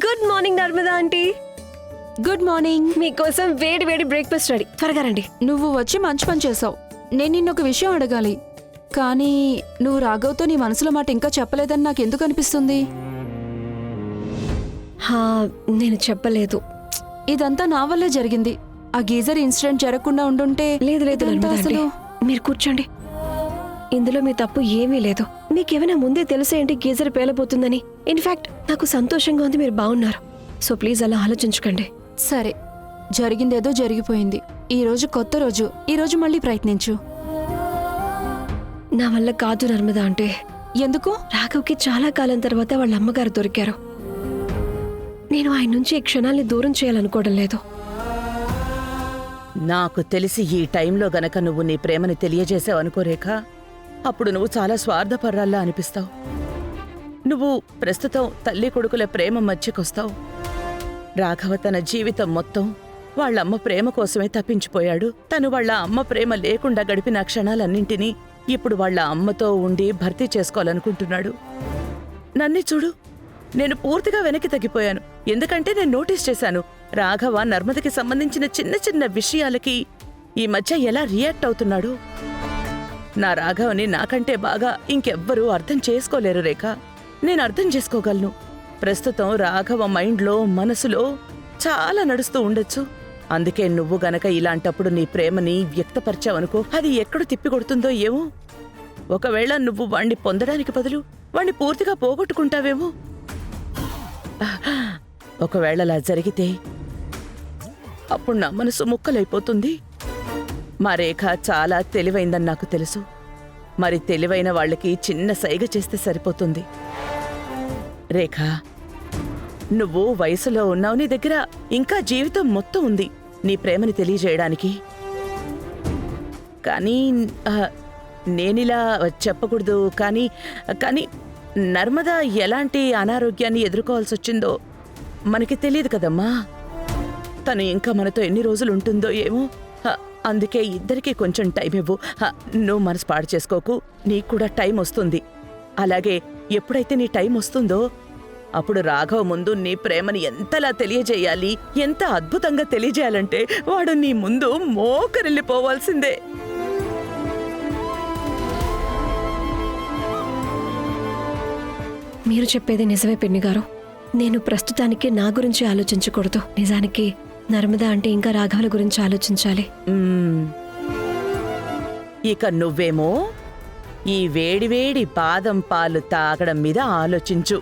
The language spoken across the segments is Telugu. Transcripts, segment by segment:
Good morning Narmada aunty. Good morning. మీకోసం వేడి వేడి బ్రేక్ఫాస్ట్ రెడీ, త్వరగా రండి. నువ్వు వచ్చి మంచి పని చేసావు. నేను నిన్నొక విషయం అడగాలి, కానీ నువ్వు రాఘవ్తో నీ మనసులో మాట ఇంకా చెప్పలేదని నాకెందుకు అనిపిస్తుంది? నేను చెప్పలేదు. ఇదంతా నా వల్లే జరిగింది. ఆ గీజర్ ఇన్సిడెంట్ జరగకుండా ఉండుంటే. లేదు లేదు ఇదంతా నర్మదా ఆంటీ, మీరు కూర్చోండి. ఇందులో మీ తప్పు ఏమీ లేదు. మీకేమైనా ముందే తెలుసేంటి గీజర్ పేలబోతుందని? ఇన్ఫాక్ట్ నాకు సంతోషంగా ఉంది మీరు బాగున్నారు. సో ప్లీజ్ అలా ఆలోచించకండి. సరే, జరిగిందేదో జరిగిపోయింది. ఈ రోజు కొత్త రోజు. ఈ రోజు మళ్ళీ ప్రయత్నించు. నా వల్ల కాదు నర్మదా అంటే. ఎందుకు? రాఘవ్కి చాలా కాలం తర్వాత వాళ్ళ అమ్మగారు దొరికారు. నేను ఆయన నుంచి ఈ క్షణాల్ని దూరం చేయాలనుకోవడం లేదు. నాకు తెలిసి ఈ టైంలో గనక నువ్వు నీ ప్రేమని తెలియజేసావు అనుకో రేఖ, అప్పుడు నువ్వు చాలా స్వార్థపర్రాల్లా అనిపిస్తావు. నువ్వు ప్రస్తుతం తల్లి కొడుకుల ప్రేమ మధ్యకొస్తావు. రాఘవ తన జీవితం మొత్తం వాళ్ళమ్మ ప్రేమ కోసమే తప్పించిపోయాడు. తను వాళ్ళ అమ్మ ప్రేమ లేకుండా గడిపిన క్షణాలన్నింటినీ ఇప్పుడు వాళ్ళ అమ్మతో ఉండి భర్తీ చేసుకోవాలనుకుంటున్నాడు. నన్ను చూడు, నేను పూర్తిగా వెనక్కి తగ్గిపోయాను. ఎందుకంటే నేను నోటీస్ చేశాను, రాఘవ నర్మదకి సంబంధించిన చిన్న చిన్న విషయాలకి ఈ మధ్య ఎలా రియాక్ట్ అవుతున్నాడు. నా రాఘవని నాకంటే బాగా ఇంకెవ్వరూ అర్థం చేసుకోలేరు రేఖ. నేను అర్థం చేసుకోగలను. ప్రస్తుతం రాఘవ మైండ్లో మనసులో చాలా నడుస్తూ ఉండొచ్చు. అందుకే నువ్వు గనక ఇలాంటప్పుడు నీ ప్రేమని వ్యక్తపరిచావనుకో, అది ఎక్కడ తిప్పికొడుతుందో ఏమో. ఒకవేళ నువ్వు వాణ్ణి పొందడానికి బదులు వాణ్ణి పూర్తిగా పోగొట్టుకుంటావేమో. ఒకవేళ అలా జరిగితే అప్పుడు నా మనసు ముక్కలైపోతుంది. మా రేఖ చాలా తెలివైందని నాకు తెలుసు. మరి తెలివైన వాళ్ళకి చిన్న సైగ చేస్తే సరిపోతుంది. రేఖ, నువ్వు వయసులో ఉన్నావు. నీ దగ్గర ఇంకా జీవితం మొత్తం ఉంది నీ ప్రేమని తెలియజేయడానికి. కానీ నేనిలా చెప్పకూడదు. కానీ కానీ నర్మదా ఎలాంటి అనారోగ్యాన్ని ఎదుర్కోవాల్సి వచ్చిందో మనకి తెలియదు కదమ్మా. తను ఇంకా మనతో ఎన్ని రోజులు ఉంటుందో ఏమో. అందుకే ఇద్దరికీ కొంచెం టైం ఇవ్వు. నువ్వు మనసు పాడు చేసుకోకు. నీకు కూడా టైం వస్తుంది. అలాగే ఎప్పుడైతే నీ టైం వస్తుందో అప్పుడు రాఘవ ముందు నీ ప్రేమని ఎంతలా తెలియజేయాలి, ఎంత అద్భుతంగా తెలియజేయాలంటే వాడు నీ ముందు మోకరిల్లిపోవాల్సిందే. మీరు చెప్పేది నిజమే పిన్ని గారు. నేను ప్రస్తుతానికి నా గురించి ఆలోచించకూడదు. నిజానికి నర్మదా అంటే ఇంకా రాఘవుల గురించి ఆలోచించాలి. ఇక నువ్వేమో ఈ వేడివేడి బాదం పాలు తాగడం మీద ఆలోచించు.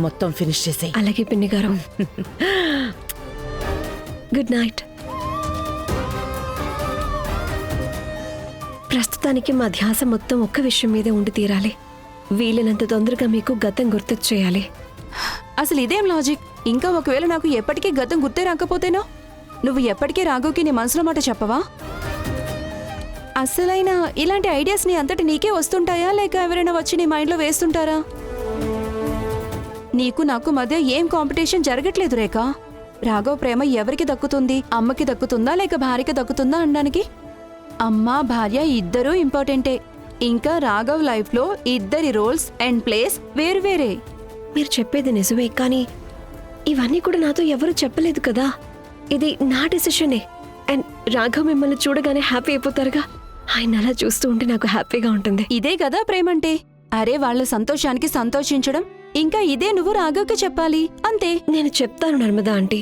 మొత్తం ఫినిష్ చేసే. అలాగే పిన్ని గారు. Good night. ప్రస్తుతానికి మా ధ్యాస మొత్తం ఒక్క విషయం మీదే ఉండి తీరాలి. వీలైనంత తొందరగా మీకు గతం గుర్తు చేయాలి. అసలు ఇదేం లాజిక్? ఇంకా ఒకవేళ నాకు ఎప్పటికీ గతం గుర్తే రాకపోతేనో? నువ్వు ఎప్పటికీ రాఘవ్కి నీ మనసులో మాట చెప్పవా? అసలైన ఇలాంటి ఐడియాస్ నీ అంతటి నీకే వస్తుంటాయా, లేక ఎవరైనా వచ్చి నీ మైండ్లో వేస్తుంటారా? నీకు నాకు మధ్య ఏం కాంపిటీషన్ జరగట్లేదు రేఖ. రాఘవ్ ప్రేమ ఎవరికి దక్కుతుంది? అమ్మకి దక్కుతుందా లేక భార్యకి దక్కుతుందా అనడానికి? అమ్మ భార్య ఇద్దరూ ఇంపార్టెంటే. ఇంకా రాఘవ్ లైఫ్లో ఇద్దరి రోల్స్ అండ్ ప్లేస్ వేరువేరే. మీరు చెప్పేది నిజమే, కానీ ఇవన్నీ కూడా నాతో ఎవరూ చెప్పలేదు కదా. ఇది నా డెసిషనే. అండ్ రాఘవ్ మిమ్మల్ని చూడగానే హ్యాపీ అయిపోతారుగా. ఆయన అలా చూస్తూ ఉంటే నాకు హ్యాపీగా ఉంటుంది. ఇదే కదా ప్రేమంటే. అరే వాళ్ళ సంతోషానికి సంతోషించడం, ఇంకా ఇదే నువ్వు రాఘవ్కి చెప్పాలి, అంతే. నేను చెప్తాను నర్మదా ఆంటీ,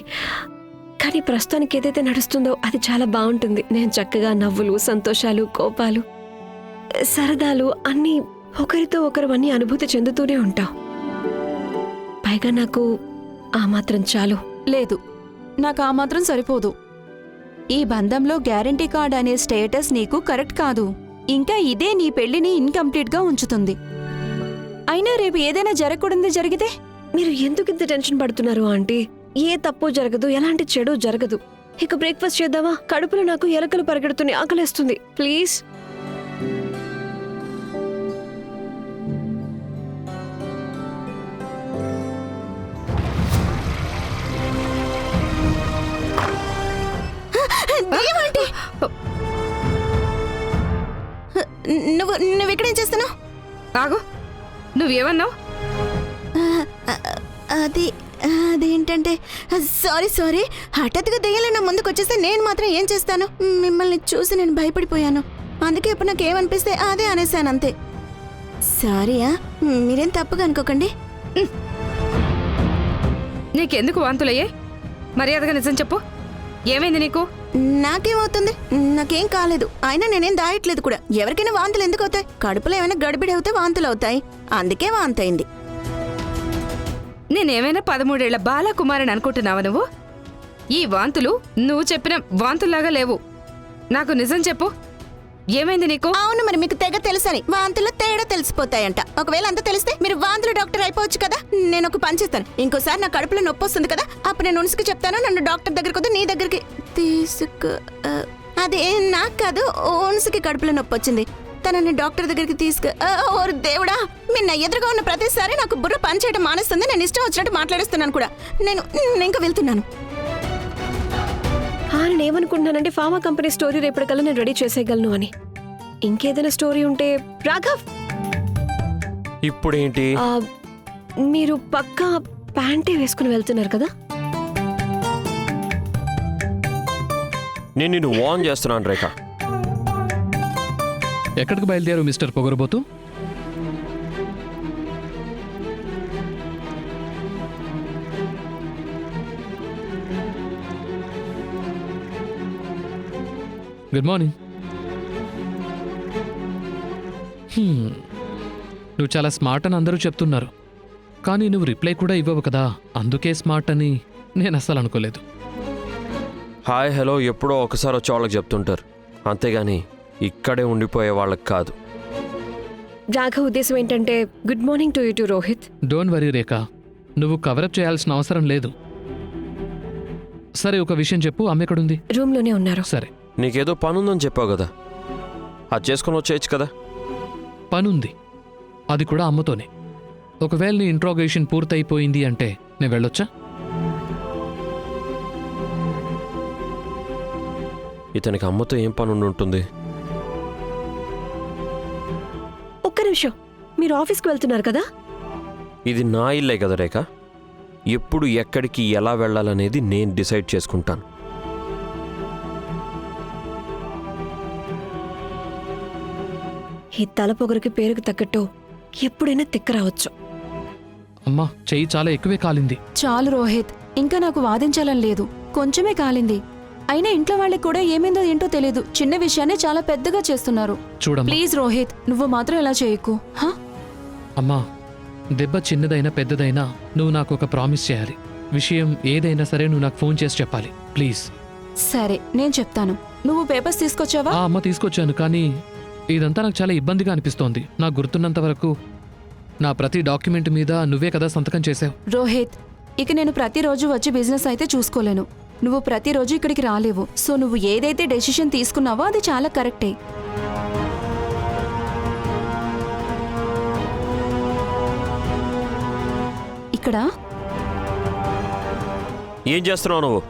కానీ ప్రస్తుతానికి ఏదైతే నడుస్తుందో అది చాలా బాగుంటుంది. నేను చక్కగా నవ్వులు, సంతోషాలు, కోపాలు, సరదాలు అన్నీ ఒకరితో ఒకరు అన్నీ అనుభూతి చెందుతూనే ఉంటాం. పైగా నాకు ఆ మాత్రం చాలు. లేదు, నాకు ఆ మాత్రం సరిపోదు. ఈ బంధంలో గ్యారంటీ కార్డ్ అనే స్టేటస్ నీకు కరెక్ట్ కాదు. ఇంకా ఇదే నీ పెళ్లిని ఇన్కంప్లీట్గా ఉంచుతుంది. అయినా రేపు ఏదైనా జరగకూడదు జరిగితే? మీరు ఎందుకు ఇంత టెన్షన్ పడుతున్నారు ఆంటీ? ఏ తప్పు జరగదు, ఎలాంటి చెడు జరగదు. ఇక బ్రేక్ఫాస్ట్ చేద్దామా? కడుపులో నాకు ఎలకలు పరిగెడుతూనే ఆకలేస్తుంది. ప్లీజ్. నువ్వు ఇక్కడేం చేస్తున్నావు? ఆగు, నువ్వేమన్నావు? అది అదేంటంటే సారీ హఠాత్తుగా దెయ్యాలు నా ముందుకు వచ్చేస్తే నేను మాత్రం ఏం చేస్తాను? మిమ్మల్ని చూసి నేను భయపడిపోయాను. అందుకే ఇప్పుడు నాకు ఏమనిపిస్తే అదే అనేసాను అంతే. సారీయా, మీరేం తప్పుగా అనుకోకండి. నీకెందుకు వాంతులయ్యే? మర్యాదగా నిజం చెప్పు, ఏమైంది నీకు? నాకేమవుతుంది? నాకేం కాలేదు. అయినా నేనేం దాయట్లేదు కూడా. ఎవరికైనా వాంతులు ఎందుకు అవుతాయి? కడుపులో ఏమైనా గడిబిడి అవుతే వాంతులు అవుతాయి. అందుకే వాంతైంది. నేనేమైనా 13 ఏళ్ల బాలకుమారిని అనుకుంటున్నావా నువ్వు? ఈ వాంతులు నువ్వు చెప్పిన వాంతుల్లాగా లేవు. నాకు నిజం చెప్పు, ఏమైంది నీకు? అవును, మరి మీకు తెగ తెలుసని వాంతుల్లో తేడా తెలిసిపోతాయంట. ఒకవేళ అంత తెలిస్తే మీరు వాంతులు డాక్టర్ అయిపోవచ్చు కదా. నేను ఒక పని చేస్తాను. ఇంకోసారి నా కడుపులో నొప్పి వస్తుంది కదా, అప్పుడు నేను ఉనుసుకు చెప్తాను, నన్ను డాక్టర్ దగ్గరకు వద్దు, నీ దగ్గరికి తీసుకు. అదే నాకు కాదు, ఉనుసుకి కడుపులో నొప్పి వచ్చింది. తనని డాక్టర్ దగ్గరికి తీసుకు. ఓరు దేవుడా, మీరు నా ఎదురుగా ఉన్న ప్రతిసారి నాకు బుర్ర పని చేయడం మానేస్తుంది. నేను ఇష్టం వచ్చినట్టు మాట్లాడేస్తున్నాను కూడా. నేను ఇంకా వెళ్తున్నాను. నేను ఏమనుకుంటున్నానంటే ఫార్మా కంపెనీ స్టోరీ రేపటికల్లా నేను రెడీ చేసేయగలను అని. ఇంకేదైనా స్టోరీ ఉంటే రాఘవ్, ఇప్పుడేంటి? మీరు పక్కా ప్యాంటే వేసుకుని వెళ్తున్నారు కదా? నేను నిన్ను వార్న్ చేస్తున్నాను రేఖ. ఎక్కడికి బయలుదేరు మిస్టర్ పొగరబోతు? Good morning. నువ్వు చాలా స్మార్ట్ అని అందరూ చెప్తున్నారు, కానీ నువ్వు రిప్లై కూడా ఇవ్వవు కదా, అందుకే స్మార్ట్ అని నేను అస్సలు అనుకోలేదు. హాయ్ హలో ఎప్పుడో ఒకసారి వచ్చే వాళ్ళకి చెప్తుంటారు, అంతేగాని ఇక్కడే ఉండిపోయే వాళ్ళకి కాదు. రాఘవ్ ఉద్దేశం ఏంటంటే good morning to you to Rohit. Don't worry Rekha, నువ్వు కవరప్ చేయాల్సిన అవసరం లేదు. సరే, ఒక విషయం చెప్పు, అమ్మ ఎక్కడుంది? రూమ్లోనే ఉన్నారు. సరే, నీకేదో పనుందని చెప్పావు కదా, అది చేసుకొని వచ్చేయచ్చు కదా. పనుంది, అది కూడా అమ్మతోనే. ఒకవేళ నీ ఇంట్రోగేషన్ పూర్తయిపోయింది అంటే నేను వెళ్ళొచ్చా? ఇతనికి అమ్మతో ఏం పని ఉంటుంది? ఒక్క నిమిషం, మీరు ఆఫీస్కి వెళ్తున్నారు కదా? ఇది నా ఇల్లే కదా రేఖ. ఎప్పుడు ఎక్కడికి ఎలా వెళ్ళాలనేది నేను డిసైడ్ చేసుకుంటాను. ఈ తలపొగరికి పేరుకు తగ్గట్టు ఎప్పుడైనా తిక్క రావచ్చు. అమ్మా, చెయ్యి చాలా ఎక్కువే కాలింది. చాలు రోహిత్, ఇంకా నాకు వాదించాలని లేదు. కొంచెమే కాలింది. అయినా ఇంట్లో వాళ్ళకి కూడా ఏమైందో ఏంటో తెలియదు. చిన్న విషయాన్ని చాలా పెద్దగా చేస్తున్నారు. చూడమ్మా, ప్లీజ్ రోహిత్, నువ్వు మాత్రం ఇలా చేయకు. అమ్మా, దెబ్బ చిన్నదైనా పెద్దదైనా నువ్వు నాకు ఒక ప్రామిస్ చేయాలి. విషయం ఏదైనా సరే నువ్వు నాకు ఫోన్ చేసి చెప్పాలి, ప్లీజ్. సరే, నేను చెప్తాను. నువ్వు పేపర్స్ తీసుకొచ్చావా? అమ్మ, తీసుకొచ్చాను, కానీ ఇదంతా నాకు చాలా ఇబ్బందిగా అనిపిస్తోంది. నాకు గుర్తున్నంత వరకు నా ప్రతి డాక్యుమెంట్ మీద నువ్వే కదా సంతకం చేసావు. రోహిత్, ఇక నేను ప్రతిరోజు వచ్చి బిజినెస్ అయితే చూసుకోలేను. నువ్వు ప్రతిరోజు ఇక్కడికి రాలేవు. సో నువ్వు ఏదైతే డెసిషన్ తీసుకున్నావో అది చాలా కరెక్టే. ఇక్కడ ఏం చేస్తున్నావు నువ్వు?